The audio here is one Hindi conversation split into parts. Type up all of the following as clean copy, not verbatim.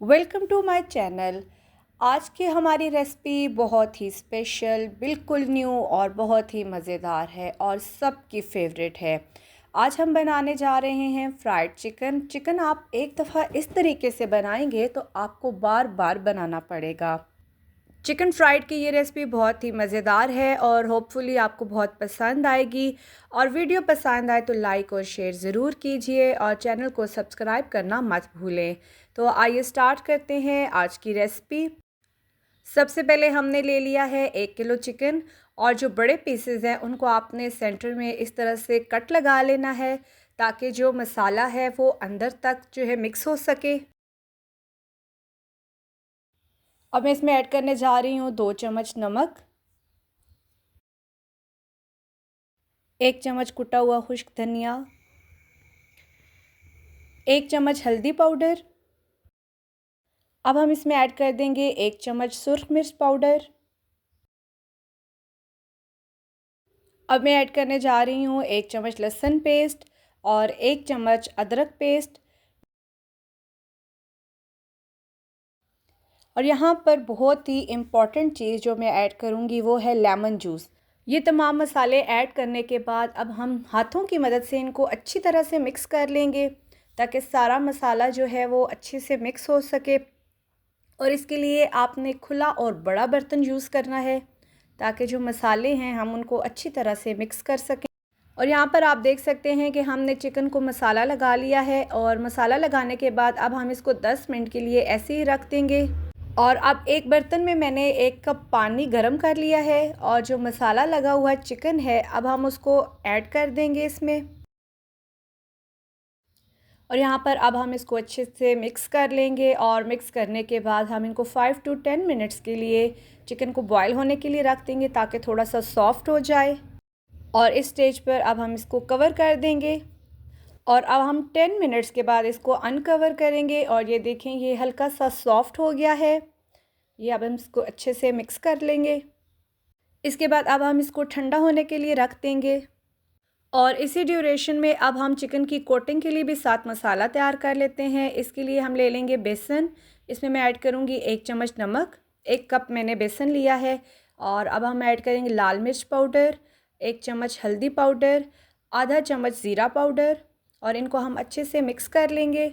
Welcome to my channel. आज की हमारी रेसिपी बहुत ही स्पेशल, बिल्कुल न्यू और बहुत ही मज़ेदार है और सबकी फेवरेट है। आज हम बनाने जा रहे हैं फ्राइड चिकन। चिकन आप एक दफ़ा इस तरीके से बनाएंगे तो आपको बार बार बनाना पड़ेगा। चिकन फ्राइड की ये रेसिपी बहुत ही मज़ेदार है और होपफुली आपको बहुत पसंद आएगी। और वीडियो पसंद आए तो लाइक और शेयर ज़रूर कीजिए और चैनल को सब्सक्राइब करना मत भूलें। तो आइए स्टार्ट करते हैं आज की रेसिपी। सबसे पहले हमने ले लिया है 1 किलो चिकन और जो बड़े पीसेस हैं उनको आपने सेंटर में इस तरह से कट लगा लेना है ताकि जो मसाला है वो अंदर तक जो है मिक्स हो सके। अब मैं इसमें ऐड करने जा रही हूँ 2 चम्मच नमक, 1 चम्मच कुटा हुआ खुश्क धनिया, 1 चम्मच हल्दी पाउडर। अब हम इसमें ऐड कर देंगे 1 चम्मच सुर्ख मिर्च पाउडर। अब मैं ऐड करने जा रही हूँ 1 चम्मच लहसुन पेस्ट और 1 चम्मच अदरक पेस्ट। और यहाँ पर बहुत ही इम्पॉर्टेंट चीज़ जो मैं ऐड करूँगी वो है लेमन जूस। ये तमाम मसाले ऐड करने के बाद अब हम हाथों की मदद से इनको अच्छी तरह से मिक्स कर लेंगे ताकि सारा मसाला जो है वो अच्छे से मिक्स हो सके। और इसके लिए आपने खुला और बड़ा बर्तन यूज़ करना है ताकि जो मसाले हैं हम उनको अच्छी तरह से मिक्स कर सकें। और यहाँ पर आप देख सकते हैं कि हमने चिकन को मसाला लगा लिया है और मसाला लगाने के बाद अब हम इसको 10 मिनट के लिए ऐसे ही रख देंगे। और अब एक बर्तन में मैंने 1 कप पानी गरम कर लिया है और जो मसाला लगा हुआ चिकन है अब हम उसको ऐड कर देंगे इसमें। और यहाँ पर अब हम इसको अच्छे से मिक्स कर लेंगे और मिक्स करने के बाद हम इनको 5 to 10 मिनट्स के लिए चिकन को बॉईल होने के लिए रख देंगे ताकि थोड़ा सा सॉफ्ट हो जाए। और इस स्टेज पर अब हम इसको कवर कर देंगे और अब हम 10 मिनट्स के बाद इसको अनकवर करेंगे और ये देखें ये हल्का सा सॉफ्ट हो गया है। ये अब हम इसको अच्छे से मिक्स कर लेंगे। इसके बाद अब हम इसको ठंडा होने के लिए रख देंगे। और इसी ड्यूरेशन में अब हम चिकन की कोटिंग के लिए भी साथ मसाला तैयार कर लेते हैं। इसके लिए हम ले लेंगे बेसन। इसमें मैं ऐड करूँगी 1 चम्मच नमक, 1 कप मैंने बेसन लिया है। और अब हम ऐड करेंगे लाल मिर्च पाउडर, 1 चम्मच हल्दी पाउडर, आधा चम्मच ज़ीरा पाउडर और इनको हम अच्छे से मिक्स कर लेंगे।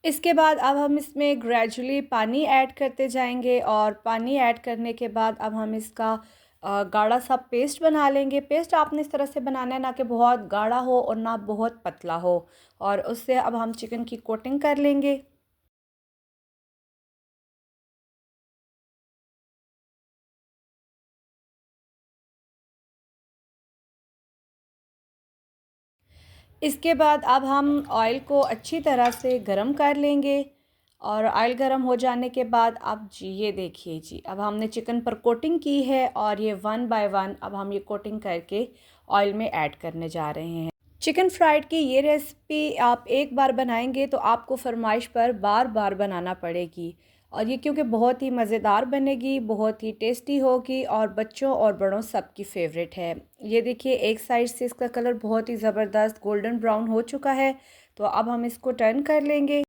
इसके बाद अब हम इसमें ग्रेजुअली पानी ऐड करते जाएंगे और पानी ऐड करने के बाद अब हम इसका गाढ़ा सा पेस्ट बना लेंगे। पेस्ट आपने इस तरह से बनाना है ना कि बहुत गाढ़ा हो और ना बहुत पतला हो। और उससे अब हम चिकन की कोटिंग कर लेंगे। इसके बाद अब हम ऑयल को अच्छी तरह से गरम कर लेंगे। और ऑयल गरम हो जाने के बाद अब जी ये देखिए जी अब हमने चिकन पर कोटिंग की है और ये 1 बाय 1 अब हम ये कोटिंग करके ऑयल में ऐड करने जा रहे हैं। चिकन फ्राइड की ये रेसिपी आप एक बार बनाएंगे तो आपको फरमाइश पर बार बार बनाना पड़ेगी। और ये क्योंकि बहुत ही मज़ेदार बनेगी, बहुत ही टेस्टी होगी और बच्चों और बड़ों सबकी फेवरेट है। ये देखिए एक साइड से इसका कलर बहुत ही ज़बरदस्त गोल्डन ब्राउन हो चुका है। तो अब हम इसको टर्न कर लेंगे।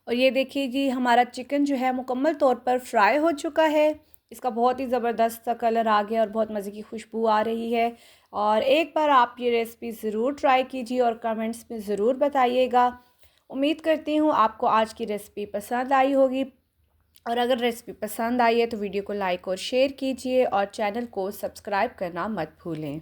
और ये देखिए जी हमारा चिकन जो है मुकम्मल तौर पर फ्राई हो चुका है। इसका बहुत ही ज़बरदस्त सा कलर आ गया और बहुत मज़े की खुशबू आ रही है। और एक बार आप ये रेसिपी ज़रूर ट्राई कीजिए और कमेंट्स में ज़रूर बताइएगा। उम्मीद करती हूँ आपको आज की रेसिपी पसंद आई होगी। और अगर रेसिपी पसंद आई है तो वीडियो को लाइक और शेयर कीजिए और चैनल को सब्सक्राइब करना मत भूलें।